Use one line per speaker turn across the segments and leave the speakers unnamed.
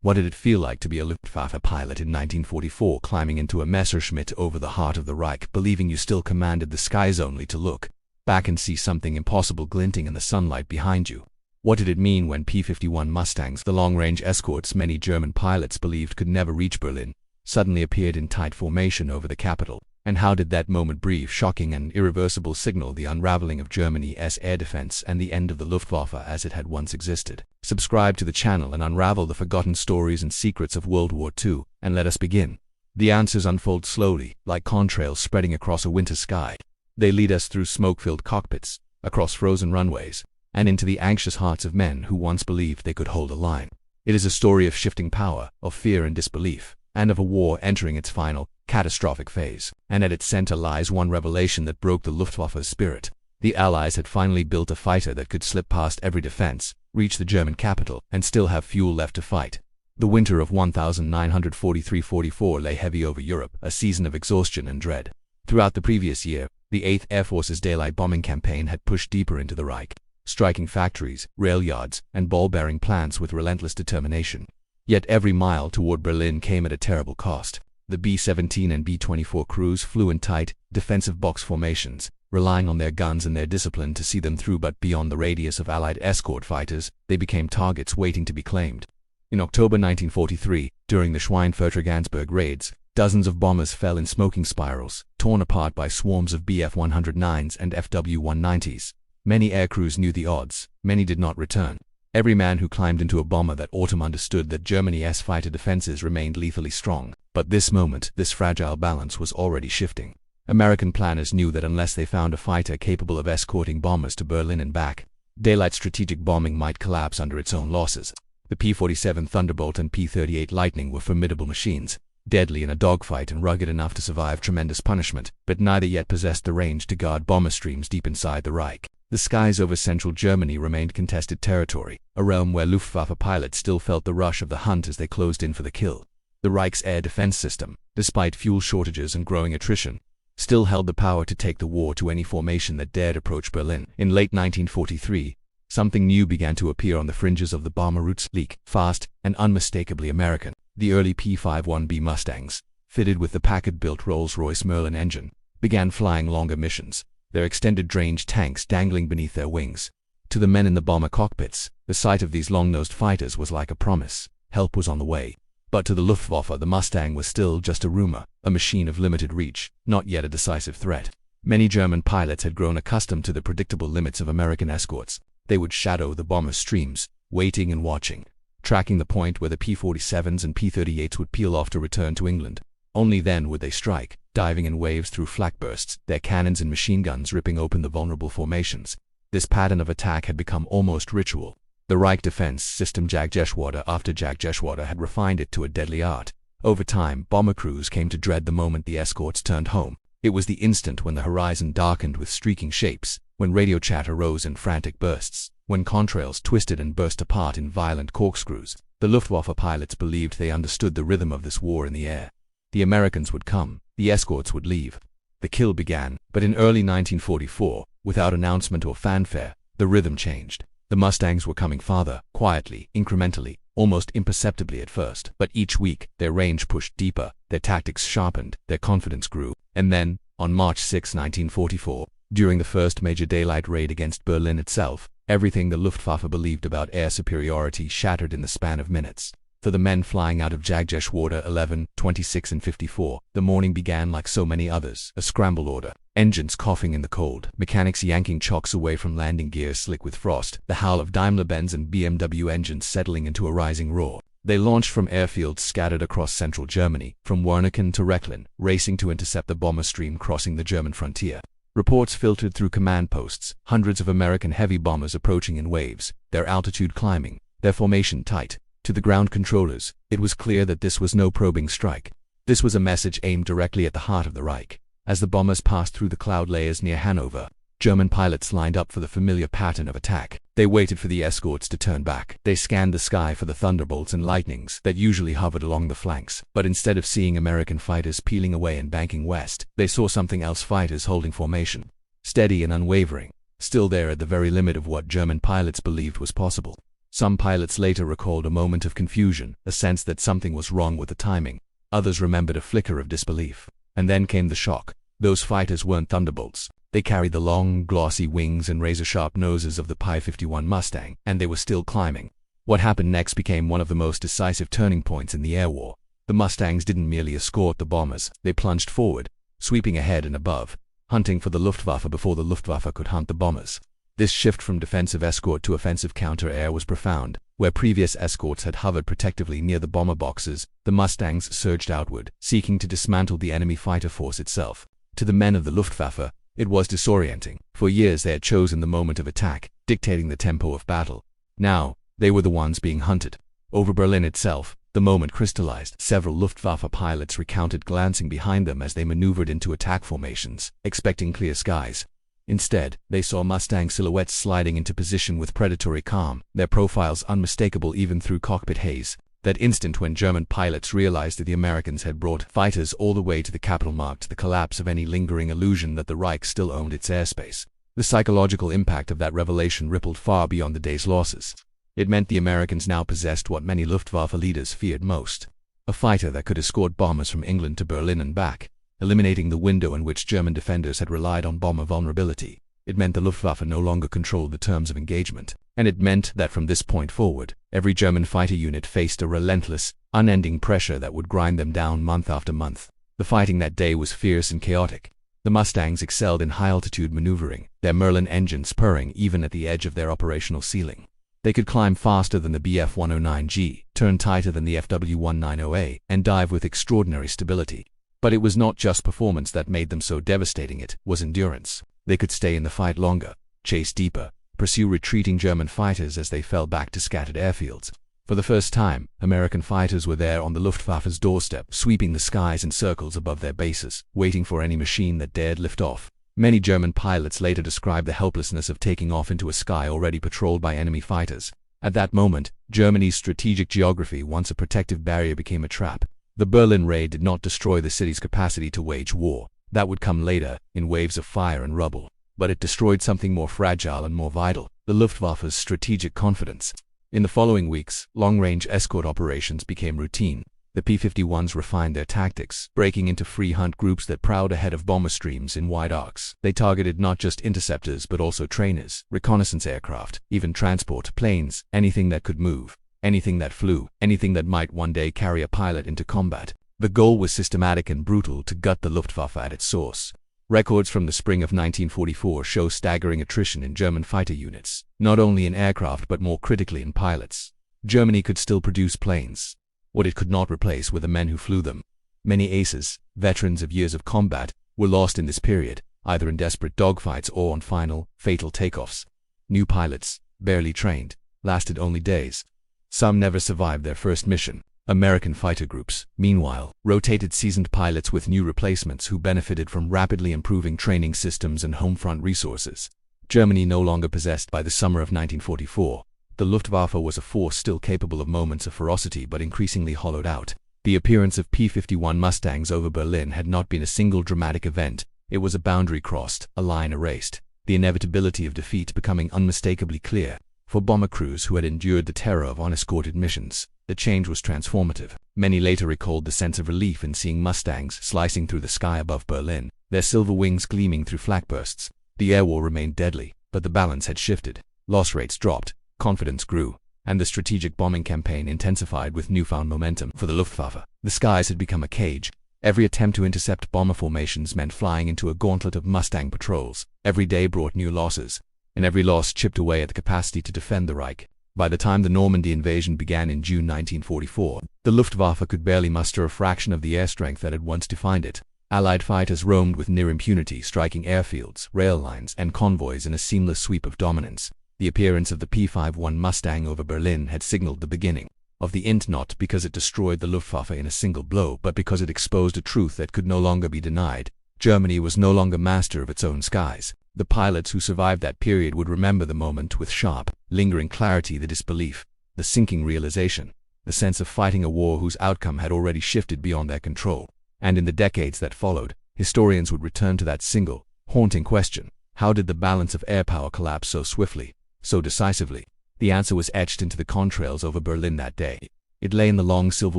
What did it feel like to be a Luftwaffe pilot in 1944, climbing into a Messerschmitt over the heart of the Reich, believing you still commanded the skies, only to look back and see something impossible glinting in the sunlight behind you? What did it mean when P-51 Mustangs, the long-range escorts many German pilots believed could never reach Berlin, suddenly appeared in tight formation over the capital? And how did that moment brief, shocking and irreversible signal the unraveling of Germany's air defense and the end of the Luftwaffe as it had once existed? Subscribe to the channel and unravel the forgotten stories and secrets of World War II, and let us begin. The answers unfold slowly, like contrails spreading across a winter sky. They lead us through smoke-filled cockpits, across frozen runways, and into the anxious hearts of men who once believed they could hold a line. It is a story of shifting power, of fear and disbelief, and of a war entering its final, catastrophic phase. And at its center lies one revelation that broke the Luftwaffe's spirit. The Allies had finally built a fighter that could slip past every defense, reach the German capital, and still have fuel left to fight. The winter of 1943-44 lay heavy over Europe, a season of exhaustion and dread. Throughout the previous year, the 8th Air Force's daylight bombing campaign had pushed deeper into the Reich, striking factories, rail yards, and ball-bearing plants with relentless determination. Yet every mile toward Berlin came at a terrible cost. The B-17 and B-24 crews flew in tight, defensive box formations, relying on their guns and their discipline to see them through, but beyond the radius of Allied escort fighters, they became targets waiting to be claimed. In October 1943, during the Schweinfurter-Gansberg raids, dozens of bombers fell in smoking spirals, torn apart by swarms of Bf-109s and FW-190s. Many aircrews knew the odds, many did not return. Every man who climbed into a bomber that autumn understood that Germany's fighter defenses remained lethally strong. But this moment, this fragile balance was already shifting. American planners knew that unless they found a fighter capable of escorting bombers to Berlin and back, daylight strategic bombing might collapse under its own losses. The P-47 Thunderbolt and P-38 Lightning were formidable machines, deadly in a dogfight and rugged enough to survive tremendous punishment, but neither yet possessed the range to guard bomber streams deep inside the Reich. The skies over central Germany remained contested territory, a realm where Luftwaffe pilots still felt the rush of the hunt as they closed in for the kill. The Reich's air defense system, despite fuel shortages and growing attrition, still held the power to take the war to any formation that dared approach Berlin. In late 1943, something new began to appear on the fringes of the bomber routes: sleek, fast, and unmistakably American. The early P-51B Mustangs, fitted with the Packard-built Rolls-Royce Merlin engine, began flying longer missions, their extended-range tanks dangling beneath their wings. To the men in the bomber cockpits, the sight of these long-nosed fighters was like a promise. Help was on the way. But to the Luftwaffe, the Mustang was still just a rumor, a machine of limited reach, not yet a decisive threat. Many German pilots had grown accustomed to the predictable limits of American escorts. They would shadow the bomber streams, waiting and watching, tracking the point where the P-47s and P-38s would peel off to return to England. Only then would they strike, diving in waves through flak bursts, their cannons and machine guns ripping open the vulnerable formations. This pattern of attack had become almost ritual. The Reich defense system, Jagdgeschwader after Jagdgeschwader, had refined it to a deadly art. Over time, bomber crews came to dread the moment the escorts turned home. It was the instant when the horizon darkened with streaking shapes, when radio chatter rose in frantic bursts, when contrails twisted and burst apart in violent corkscrews. The Luftwaffe pilots believed they understood the rhythm of this war in the air. The Americans would come, the escorts would leave. The kill began, but in early 1944, without announcement or fanfare, the rhythm changed. The Mustangs were coming farther, quietly, incrementally, almost imperceptibly at first. But each week, their range pushed deeper, their tactics sharpened, their confidence grew. And then, on March 6, 1944, during the first major daylight raid against Berlin itself, everything the Luftwaffe believed about air superiority shattered in the span of minutes. For the men flying out of Jagdgeschwader 11, 26 and 54, the morning began like so many others, a scramble order. Engines coughing in the cold, mechanics yanking chocks away from landing gears slick with frost, the howl of Daimler-Benz and BMW engines settling into a rising roar. They launched from airfields scattered across central Germany, from Wernichen to Rechlin, racing to intercept the bomber stream crossing the German frontier. Reports filtered through command posts, hundreds of American heavy bombers approaching in waves, their altitude climbing, their formation tight. To the ground controllers, it was clear that this was no probing strike. This was a message aimed directly at the heart of the Reich. As the bombers passed through the cloud layers near Hanover, German pilots lined up for the familiar pattern of attack. They waited for the escorts to turn back. They scanned the sky for the Thunderbolts and Lightnings that usually hovered along the flanks. But instead of seeing American fighters peeling away and banking west, they saw something else: fighters holding formation. Steady and unwavering. Still there at the very limit of what German pilots believed was possible. Some pilots later recalled a moment of confusion, a sense that something was wrong with the timing. Others remembered a flicker of disbelief. And then came the shock. Those fighters weren't thunderbolts. They carried the long, glossy wings and razor-sharp noses of the P-51 Mustang, and they were still climbing. What happened next became one of the most decisive turning points in the air war. The Mustangs didn't merely escort the bombers, they plunged forward, sweeping ahead and above, hunting for the Luftwaffe before the Luftwaffe could hunt the bombers. This shift from defensive escort to offensive counter-air was profound. Where previous escorts had hovered protectively near the bomber boxes, the Mustangs surged outward, seeking to dismantle the enemy fighter force itself. To the men of the Luftwaffe, it was disorienting. For years they had chosen the moment of attack, dictating the tempo of battle. Now, they were the ones being hunted. Over Berlin itself, the moment crystallized. Several Luftwaffe pilots recounted glancing behind them as they maneuvered into attack formations, expecting clear skies. Instead, they saw Mustang silhouettes sliding into position with predatory calm, their profiles unmistakable even through cockpit haze. That instant when German pilots realized that the Americans had brought fighters all the way to the capital marked the collapse of any lingering illusion that the Reich still owned its airspace. The psychological impact of that revelation rippled far beyond the day's losses. It meant the Americans now possessed what many Luftwaffe leaders feared most: a fighter that could escort bombers from England to Berlin and back, eliminating the window in which German defenders had relied on bomber vulnerability. It meant the Luftwaffe no longer controlled the terms of engagement. And it meant that from this point forward, every German fighter unit faced a relentless, unending pressure that would grind them down month after month. The fighting that day was fierce and chaotic. The Mustangs excelled in high-altitude maneuvering, their Merlin engines purring even at the edge of their operational ceiling. They could climb faster than the Bf-109G, turn tighter than the FW-190A, and dive with extraordinary stability. But it was not just performance that made them so devastating, it was endurance. They could stay in the fight longer, chase deeper, pursue retreating German fighters as they fell back to scattered airfields. For the first time, American fighters were there on the Luftwaffe's doorstep, sweeping the skies in circles above their bases, waiting for any machine that dared lift off. Many German pilots later described the helplessness of taking off into a sky already patrolled by enemy fighters. At that moment, Germany's strategic geography, once a protective barrier, became a trap. The Berlin raid did not destroy the city's capacity to wage war. That would come later, in waves of fire and rubble. But it destroyed something more fragile and more vital: the Luftwaffe's strategic confidence. In the following weeks, long-range escort operations became routine. The P-51s refined their tactics, breaking into free hunt groups that prowled ahead of bomber streams in wide arcs. They targeted not just interceptors but also trainers, reconnaissance aircraft, even transport planes, anything that could move, anything that flew, anything that might one day carry a pilot into combat. The goal was systematic and brutal: to gut the Luftwaffe at its source. Records from the spring of 1944 show staggering attrition in German fighter units, not only in aircraft but more critically in pilots. Germany could still produce planes. What it could not replace were the men who flew them. Many aces, veterans of years of combat, were lost in this period, either in desperate dogfights or on final, fatal takeoffs. New pilots, barely trained, lasted only days. Some never survived their first mission. American fighter groups, meanwhile, rotated seasoned pilots with new replacements who benefited from rapidly improving training systems and home-front resources. Germany no longer possessed by the summer of 1944. The Luftwaffe was a force still capable of moments of ferocity but increasingly hollowed out. The appearance of P-51 Mustangs over Berlin had not been a single dramatic event. It was a boundary crossed, a line erased, the inevitability of defeat becoming unmistakably clear. For bomber crews who had endured the terror of unescorted missions, the change was transformative. Many later recalled the sense of relief in seeing Mustangs slicing through the sky above Berlin, their silver wings gleaming through flak bursts. The air war remained deadly, but the balance had shifted. Loss rates dropped, confidence grew, and the strategic bombing campaign intensified with newfound momentum. For the Luftwaffe, the skies had become a cage. Every attempt to intercept bomber formations meant flying into a gauntlet of Mustang patrols. Every day brought new losses, and every loss chipped away at the capacity to defend the Reich. By the time the Normandy invasion began in June 1944, the Luftwaffe could barely muster a fraction of the air strength that had once defined it. Allied fighters roamed with near impunity, striking airfields, rail lines, and convoys in a seamless sweep of dominance. The appearance of the P-51 Mustang over Berlin had signaled the beginning of the end, not because it destroyed the Luftwaffe in a single blow, but because it exposed a truth that could no longer be denied. Germany was no longer master of its own skies. The pilots who survived that period would remember the moment with sharp, lingering clarity: the disbelief, the sinking realization, the sense of fighting a war whose outcome had already shifted beyond their control. And in the decades that followed, historians would return to that single, haunting question: how did the balance of air power collapse so swiftly, so decisively? The answer was etched into the contrails over Berlin that day. It lay in the long silver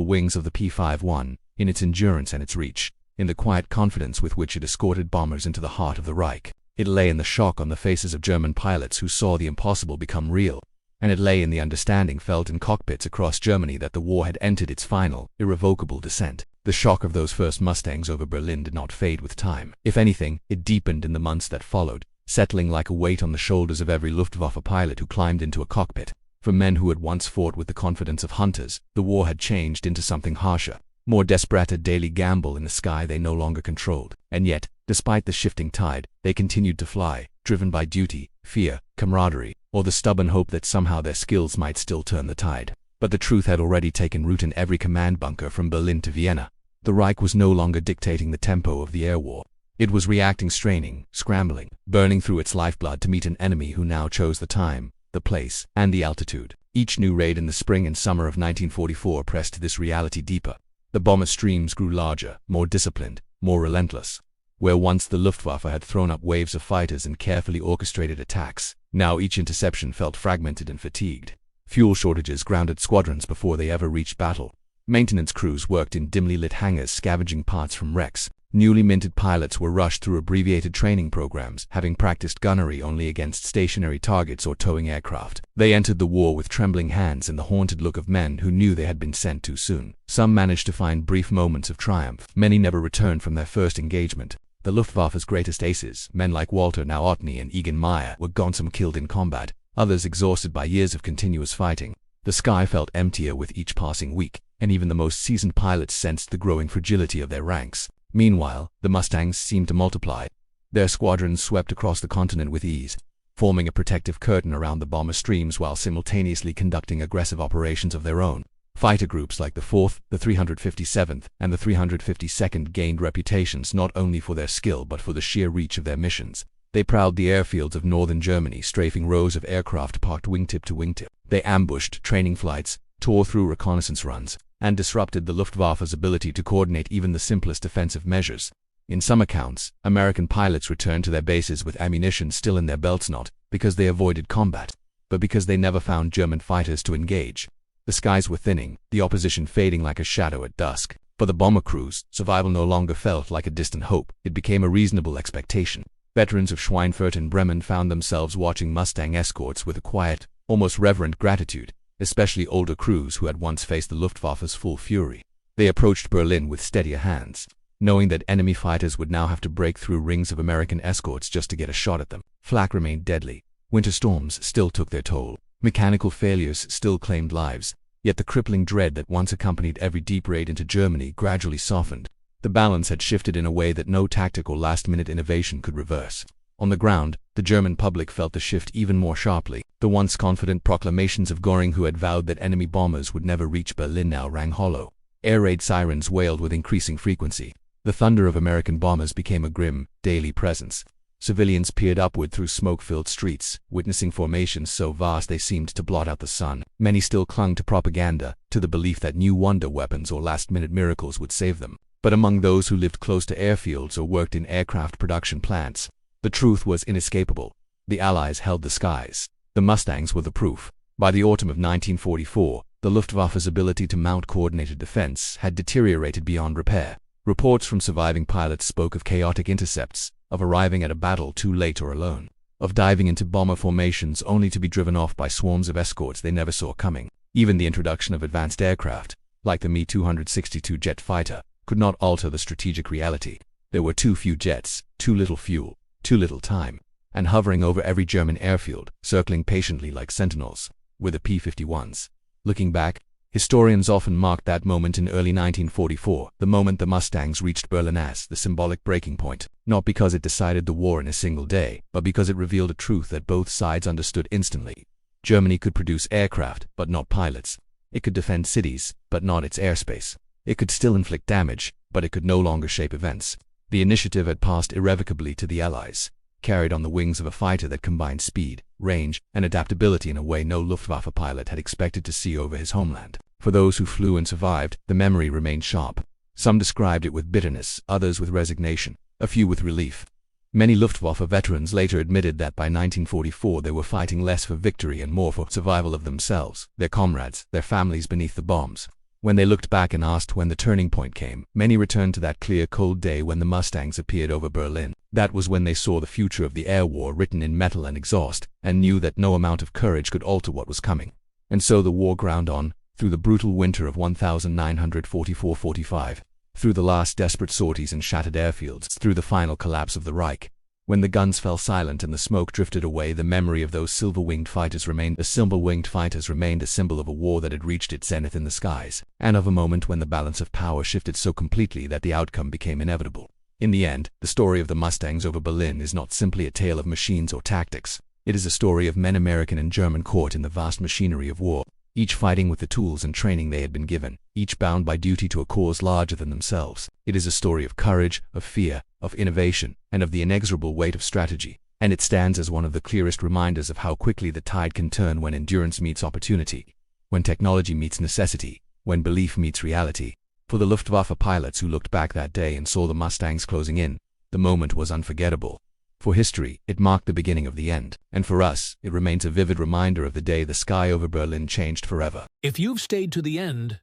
wings of the P-51, in its endurance and its reach, in the quiet confidence with which it escorted bombers into the heart of the Reich. It lay in the shock on the faces of German pilots who saw the impossible become real. And it lay in the understanding felt in cockpits across Germany that the war had entered its final, irrevocable descent. The shock of those first Mustangs over Berlin did not fade with time. If anything, it deepened in the months that followed, settling like a weight on the shoulders of every Luftwaffe pilot who climbed into a cockpit. For men who had once fought with the confidence of hunters, the war had changed into something harsher, more desperate, a daily gamble in a sky they no longer controlled. And yet, despite the shifting tide, they continued to fly, driven by duty, fear, camaraderie, or the stubborn hope that somehow their skills might still turn the tide. But the truth had already taken root in every command bunker from Berlin to Vienna. The Reich was no longer dictating the tempo of the air war. It was reacting, straining, scrambling, burning through its lifeblood to meet an enemy who now chose the time, the place, and the altitude. Each new raid in the spring and summer of 1944 pressed this reality deeper. The bomber streams grew larger, more disciplined, more relentless. Where once the Luftwaffe had thrown up waves of fighters and carefully orchestrated attacks, now each interception felt fragmented and fatigued. Fuel shortages grounded squadrons before they ever reached battle. Maintenance crews worked in dimly lit hangars scavenging parts from wrecks. Newly minted pilots were rushed through abbreviated training programs, having practiced gunnery only against stationary targets or towing aircraft. They entered the war with trembling hands and the haunted look of men who knew they had been sent too soon. Some managed to find brief moments of triumph. Many never returned from their first engagement. The Luftwaffe's greatest aces, men like Walter Nowotny and Egon Meyer, were gone, some killed in combat, others exhausted by years of continuous fighting. The sky felt emptier with each passing week, and even the most seasoned pilots sensed the growing fragility of their ranks. Meanwhile, the Mustangs seemed to multiply. Their squadrons swept across the continent with ease, forming a protective curtain around the bomber streams while simultaneously conducting aggressive operations of their own. Fighter groups like the 4th, the 357th, and the 352nd gained reputations not only for their skill but for the sheer reach of their missions. They prowled the airfields of northern Germany, strafing rows of aircraft parked wingtip to wingtip. They ambushed training flights, tore through reconnaissance runs, and disrupted the Luftwaffe's ability to coordinate even the simplest defensive measures. In some accounts, American pilots returned to their bases with ammunition still in their belts, not because they avoided combat, but because they never found German fighters to engage. The skies were thinning, the opposition fading like a shadow at dusk. For the bomber crews, survival no longer felt like a distant hope. It became a reasonable expectation. Veterans of Schweinfurt and Bremen found themselves watching Mustang escorts with a quiet, almost reverent gratitude, especially older crews who had once faced the Luftwaffe's full fury. They approached Berlin with steadier hands, knowing that enemy fighters would now have to break through rings of American escorts just to get a shot at them. Flak remained deadly. Winter storms still took their toll. Mechanical failures still claimed lives. Yet the crippling dread that once accompanied every deep raid into Germany gradually softened. The balance had shifted in a way that no tactic or last-minute innovation could reverse. On the ground, the German public felt the shift even more sharply. The once confident proclamations of Göring, who had vowed that enemy bombers would never reach Berlin, now rang hollow. Air raid sirens wailed with increasing frequency. The thunder of American bombers became a grim, daily presence. Civilians peered upward through smoke-filled streets, witnessing formations so vast they seemed to blot out the sun. Many still clung to propaganda, to the belief that new wonder weapons or last-minute miracles would save them. But among those who lived close to airfields or worked in aircraft production plants, the truth was inescapable. The Allies held the skies. The Mustangs were the proof. By the autumn of 1944, the Luftwaffe's ability to mount coordinated defense had deteriorated beyond repair. Reports from surviving pilots spoke of chaotic intercepts, of arriving at a battle too late or alone, of diving into bomber formations only to be driven off by swarms of escorts they never saw coming. Even the introduction of advanced aircraft, like the Me-262 jet fighter, could not alter the strategic reality. There were too few jets, too little fuel, too little time, and hovering over every German airfield, circling patiently like sentinels, were the P-51s. Looking back, historians often marked that moment in early 1944, the moment the Mustangs reached Berlin, as the symbolic breaking point, not because it decided the war in a single day, but because it revealed a truth that both sides understood instantly. Germany could produce aircraft, but not pilots. It could defend cities, but not its airspace. It could still inflict damage, but it could no longer shape events. The initiative had passed irrevocably to the Allies, carried on the wings of a fighter that combined speed, range, and adaptability in a way no Luftwaffe pilot had expected to see over his homeland. For those who flew and survived, the memory remained sharp. Some described it with bitterness, others with resignation, a few with relief. Many Luftwaffe veterans later admitted that by 1944 they were fighting less for victory and more for survival of themselves, their comrades, their families beneath the bombs. When they looked back and asked when the turning point came, many returned to that clear, cold day when the Mustangs appeared over Berlin. That was when they saw the future of the air war written in metal and exhaust, and knew that no amount of courage could alter what was coming. And so the war ground on, through the brutal winter of 1944-45, through the last desperate sorties and shattered airfields, through the final collapse of the Reich. When the guns fell silent and the smoke drifted away, the memory of those silver-winged fighters remained. The silver-winged fighters remained a symbol of a war that had reached its zenith in the skies, and of a moment when the balance of power shifted so completely that the outcome became inevitable. In the end, the story of the Mustangs over Berlin is not simply a tale of machines or tactics. It is a story of men, American and German, caught in the vast machinery of war, each fighting with the tools and training they had been given, each bound by duty to a cause larger than themselves. It is a story of courage, of fear, of innovation, and of the inexorable weight of strategy, and it stands as one of the clearest reminders of how quickly the tide can turn when endurance meets opportunity, when technology meets necessity, when belief meets reality. For the Luftwaffe pilots who looked back that day and saw the Mustangs closing in, the moment was unforgettable. For history, it marked the beginning of the end, and for us, it remains a vivid reminder of the day the sky over Berlin changed forever.
If you've stayed to the end,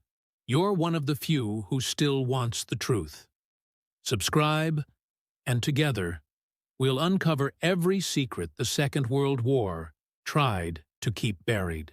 you're one of the few who still wants the truth. Subscribe, and together, we'll uncover every secret the Second World War tried to keep buried.